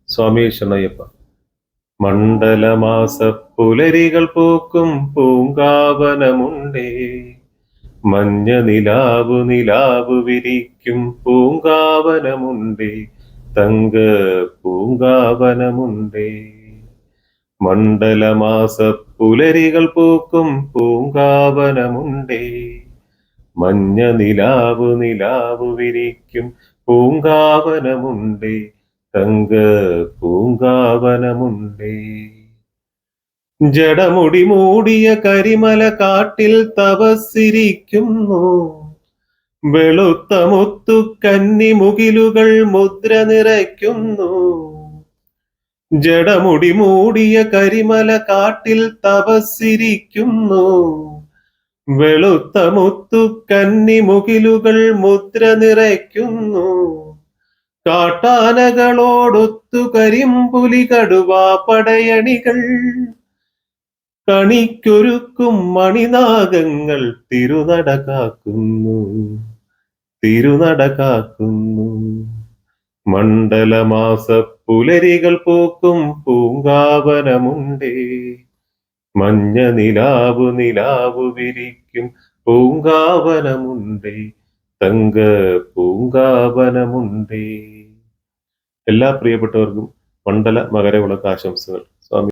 സ്വാമി ശരണയ്യപ്പ. മണ്ഡലമാസ പുലരികൾ പൂക്കും പൂങ്കാവനമുണ്ടേ, മഞ്ഞ നിലാവു നിലാവു വിരിക്കും പൂങ്കാവനമുണ്ടേ, തങ്ക പൂങ്കാവനമുണ്ടേ. മണ്ഡലമാസ പുലരികൾ പൂക്കും പൂങ്കാവനമുണ്ടേ, മഞ്ഞ നിലാവു നിലാവു വിരിക്കും പൂങ്കാവനമുണ്ടേ, തങ്ക പൂങ്കാവനമുണ്ടേ. ജടമുടി മൂടിയ കരിമല കാട്ടിൽ തപസ്സിരിക്കുന്നു, വെളുത്ത മുത്തു കന്നിമുകിലുകൾ മുദ്ര നിറയ്ക്കുന്നു. ജടമുടി മൂടിയ കരിമല കാട്ടിൽ തപസ്സിരിക്കുന്നു, വെളുത്ത മുത്തു കന്നിമുകിലുകൾ മുദ്ര നിറയ്ക്കുന്നു. കാട്ടാനകളോടൊത്തു കരിമ്പുലി കടുവാ പടയണികൾ, കണിക്കൊരുക്കും മണിനാഗങ്ങൾ തിരുനട കാക്കുന്നു, തിരുനട കാക്കുന്നു. മണ്ഡലമാസ പുലരികൾ പൂക്കും പൂങ്കാവനമുണ്ടേ, മഞ്ഞ നിലാവു നിലാവു വിരിക്കും പൂങ്കാവനമുണ്ടേ, തങ്ക പൂങ്കാവനമുണ്ടേ. എല്ലാ പ്രിയപ്പെട്ടവർക്കും മണ്ഡല മകരവിളക്ക് ആശംസകൾ. സ്വാമി